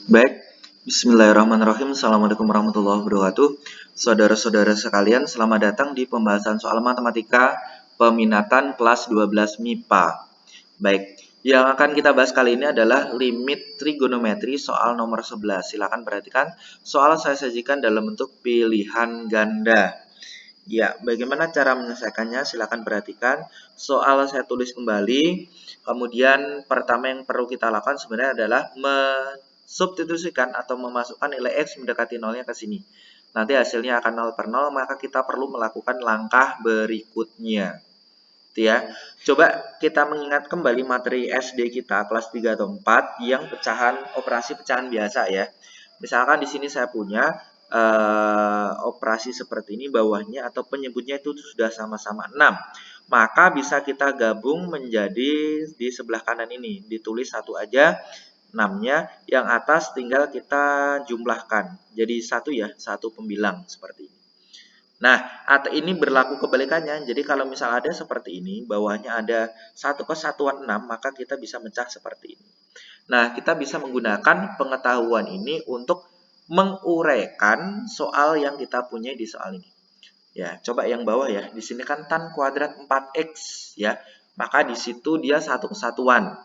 Baik, Bismillahirrahmanirrahim. Assalamualaikum warahmatullahi wabarakatuh. Saudara-saudara sekalian, selamat datang di pembahasan soal matematika peminatan kelas 12 MIPA. Baik, yang akan kita bahas kali ini adalah limit trigonometri soal nomor 11. Silakan perhatikan, soal saya sajikan dalam bentuk pilihan ganda. Ya, bagaimana cara menyelesaikannya? Silakan perhatikan. Soal saya tulis kembali. Kemudian pertama yang perlu kita lakukan sebenarnya adalah substitusikan atau memasukkan nilai X mendekati nolnya ke sini. Nanti hasilnya akan 0 per 0, maka kita perlu melakukan langkah berikutnya. Ya. Coba kita mengingat kembali materi SD kita kelas 3 atau 4 yang operasi pecahan biasa ya. Misalkan di sini saya punya operasi seperti ini, bawahnya atau penyebutnya itu sudah sama-sama 6. Maka bisa kita gabung menjadi di sebelah kanan ini, ditulis satu aja 6-nya, yang atas tinggal kita jumlahkan. Jadi satu ya, satu pembilang seperti ini. Nah, ini berlaku kebalikannya. Jadi kalau misal ada seperti ini, bawahnya ada satu kesatuan 6, maka kita bisa mecah seperti ini. Nah, kita bisa menggunakan pengetahuan ini untuk menguraikan soal yang kita punya di soal ini. Ya, coba yang bawah ya. Di sini kan tan kuadrat 4x ya. Maka di situ dia satu kesatuan.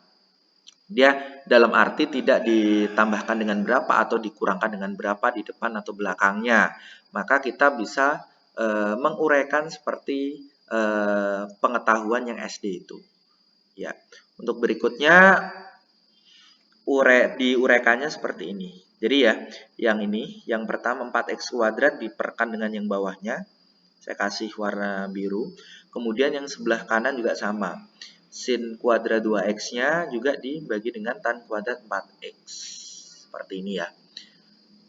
Dia dalam arti tidak ditambahkan dengan berapa atau dikurangkan dengan berapa di depan atau belakangnya. Maka kita bisa menguraikan seperti pengetahuan yang SD itu. Ya, untuk berikutnya diuraikannya seperti ini. Jadi ya, yang pertama 4x kuadrat diperkan dengan yang bawahnya. Saya kasih warna biru. Kemudian yang sebelah kanan juga sama. Sin kuadrat 2x-nya juga dibagi dengan tan kuadrat 4x. Seperti ini ya.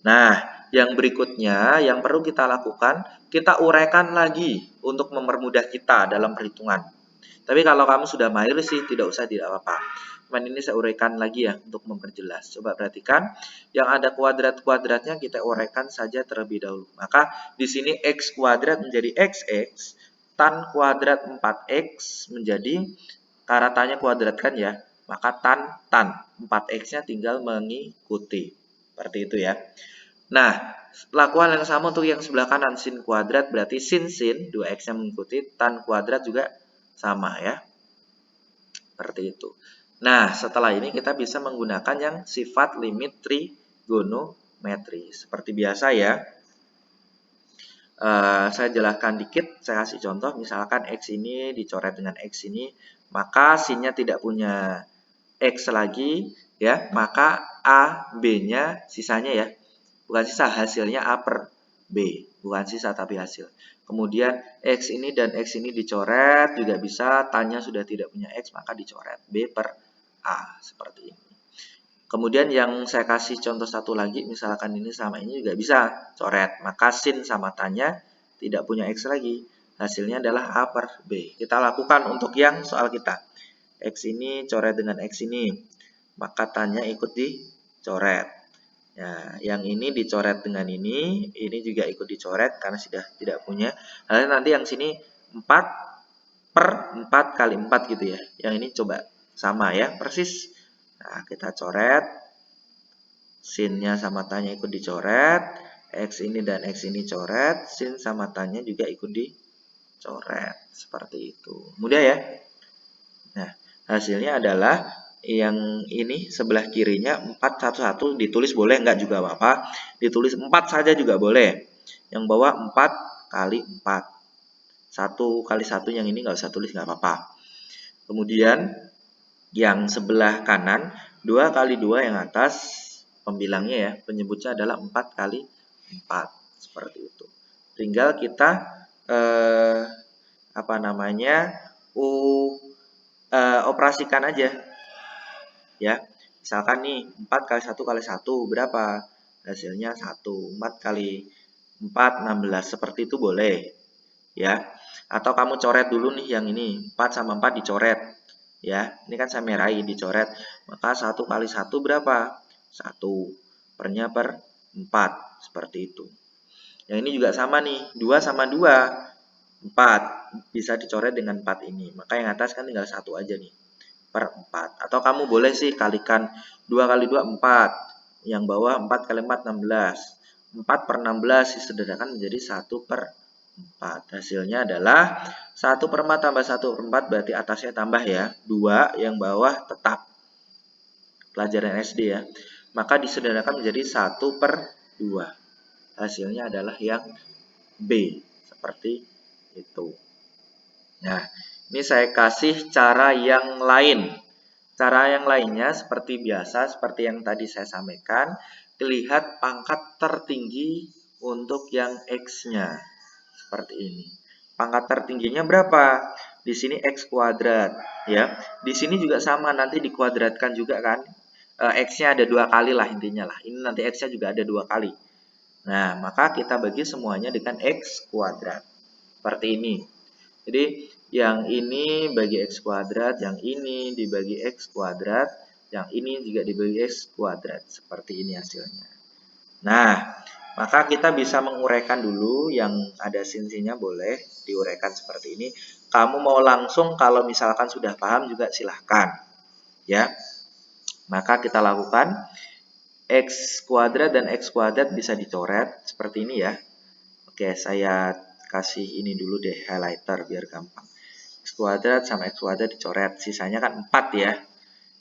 Nah, yang berikutnya yang perlu kita lakukan, kita uraikan lagi untuk mempermudah kita dalam perhitungan. Tapi kalau kamu sudah mahir sih tidak usah, tidak apa-apa. Cuman ini saya uraikan lagi ya untuk memperjelas. Coba perhatikan, yang ada kuadrat-kuadratnya kita uraikan saja terlebih dahulu. Maka di sini x kuadrat menjadi xx, tan kuadrat 4x menjadi, karena tannya kuadratkan ya, maka tan 4x-nya tinggal mengikuti. Seperti itu ya. Nah, lakukan yang sama untuk yang sebelah kanan, sin kuadrat berarti sin 2x-nya mengikuti, tan kuadrat juga sama ya. Seperti itu. Nah, setelah ini kita bisa menggunakan yang sifat limit trigonometri. Seperti biasa ya. Saya jelaskan dikit, saya kasih contoh. Misalkan X ini dicoret dengan X ini, maka sinnya tidak punya X lagi, ya, maka A, B-nya sisanya ya. Bukan sisa, hasilnya A per B. Bukan sisa tapi hasil. Kemudian X ini dan X ini dicoret, juga bisa, tanya sudah tidak punya X, maka dicoret B per A. Seperti ini. Kemudian yang saya kasih contoh satu lagi, misalkan ini sama ini juga bisa coret. Maka sin sama tanya tidak punya X lagi. Hasilnya adalah A per B. Kita lakukan untuk yang soal kita. X ini coret dengan X ini. Maka tanya ikut dicoret. Ya, yang ini dicoret dengan ini juga ikut dicoret karena sudah tidak punya. Lalu nanti yang sini 4 per 4 kali 4 gitu ya. Yang ini coba sama ya, persis. Nah, kita coret. Sin-nya sama tanya ikut dicoret. X ini dan X ini coret. Sin sama tanya juga ikut dicoret. Seperti itu. Mudah ya? Nah, hasilnya adalah yang ini sebelah kirinya 411 ditulis boleh, enggak juga apa-apa. Ditulis 4 saja juga boleh. Yang bawah 4 kali 4. 1 kali 1 yang ini enggak usah tulis, enggak apa-apa. Kemudian yang sebelah kanan 2 kali 2 yang atas pembilangnya ya, penyebutnya adalah 4 kali 4. Seperti itu. Tinggal kita operasikan aja. Ya. Misalkan nih 4 kali 1 kali 1 berapa? Hasilnya 1. 4 kali 4 16. Seperti itu boleh. Ya. Atau kamu coret dulu nih yang ini. 4 sama 4 dicoret. Ya, ini kan saya merahi dicoret. Maka 1 kali 1 berapa? 1. Pernya per 4. Seperti itu. Yang ini juga sama nih. 2 sama 2. 4. Bisa dicoret dengan 4 ini. Maka yang atas kan tinggal 1 aja nih. per 4. Atau kamu boleh sih kalikan 2 kali 2, 4. Yang bawah 4 kali 4, 16. 4 per 16 disederhanakan menjadi 1 per 4. Hasilnya adalah 1 per 4 tambah 1 per 4 berarti atasnya tambah ya. 2 yang bawah tetap. Pelajaran SD ya. Maka disederhanakan menjadi 1 per 2. Hasilnya adalah yang B. Seperti itu. Nah, ini saya kasih cara yang lain. Cara yang lainnya seperti biasa, seperti yang tadi saya sampaikan, lihat pangkat tertinggi untuk yang X-nya. Seperti ini. Pangkat tertingginya berapa? Di sini X kuadrat. Ya. Di sini juga sama, nanti dikuadratkan juga kan. X-nya ada 2 kali lah intinya lah. Ini nanti X-nya juga ada 2 kali. Nah, maka kita bagi semuanya dengan X kuadrat. Seperti ini. Jadi, yang ini bagi X kuadrat, yang ini dibagi X kuadrat, yang ini juga dibagi X kuadrat. Seperti ini hasilnya. Nah, maka kita bisa menguraikan dulu yang ada sin-sinnya boleh diuraikan seperti ini. Kamu mau langsung kalau misalkan sudah paham juga silahkan. Ya, maka kita lakukan X kuadrat dan X kuadrat bisa dicoret seperti ini ya. Oke, saya kasih ini dulu deh highlighter biar gampang. X kuadrat sama X kuadrat dicoret, sisanya kan 4 ya.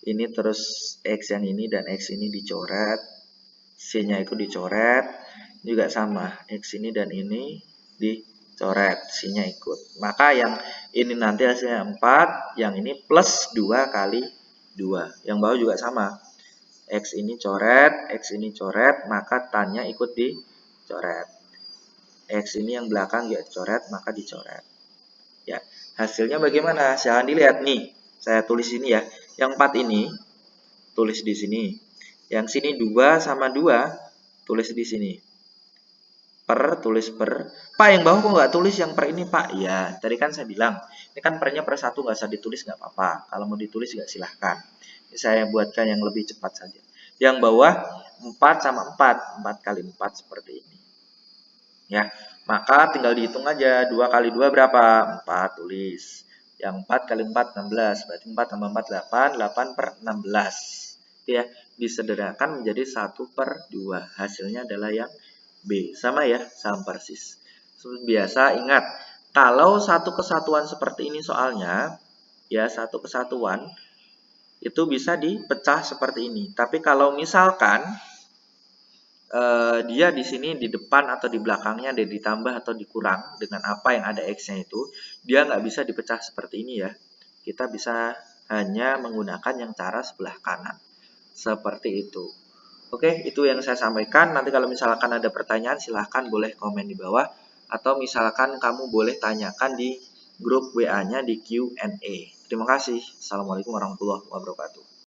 Ini terus X yang ini dan X ini dicoret, C-nya itu dicoret, juga sama, X ini dan ini dicoret, C-nya ikut. Maka yang ini nanti hasilnya 4, yang ini plus 2 kali 2. Yang bawah juga sama. X ini coret, X ini coret, maka tan-nya ikut dicoret. X ini yang belakang juga coret, maka dicoret. Ya, hasilnya bagaimana? Silahkan dilihat nih. Saya tulis ini ya. Yang 4 ini tulis di sini. Yang sini 2 sama 2 tulis di sini. Per tulis per. Pak, yang bawah kok nggak tulis yang per ini, Pak? Ya, tadi kan saya bilang, ini kan pernya per 1 nggak usah ditulis nggak apa-apa. Kalau mau ditulis nggak silahkan. Ini saya buatkan yang lebih cepat saja. Yang bawah 4 sama 4. 4 kali 4 seperti ini. Ya, maka tinggal dihitung aja. 2 kali 2 berapa? 4 tulis. Yang 4 kali 4 16. Berarti 4 tambah 4 8. 8 per 16. Ya, disederhanakan menjadi 1 per 2. Hasilnya adalah yang B. Sama ya, sama persis. Seperti biasa, ingat. Kalau satu kesatuan seperti ini soalnya, ya satu kesatuan, itu bisa dipecah seperti ini. Tapi kalau misalkan dia di sini di depan atau di belakangnya ada ditambah atau dikurang dengan apa yang ada X-nya itu, dia nggak bisa dipecah seperti ini ya. Kita bisa hanya menggunakan yang cara sebelah kanan. Seperti itu. Oke, itu yang saya sampaikan. Nanti kalau misalkan ada pertanyaan silahkan boleh komen di bawah. Atau misalkan kamu boleh tanyakan di grup WA-nya di Q&A. Terima kasih. Assalamualaikum warahmatullahi wabarakatuh.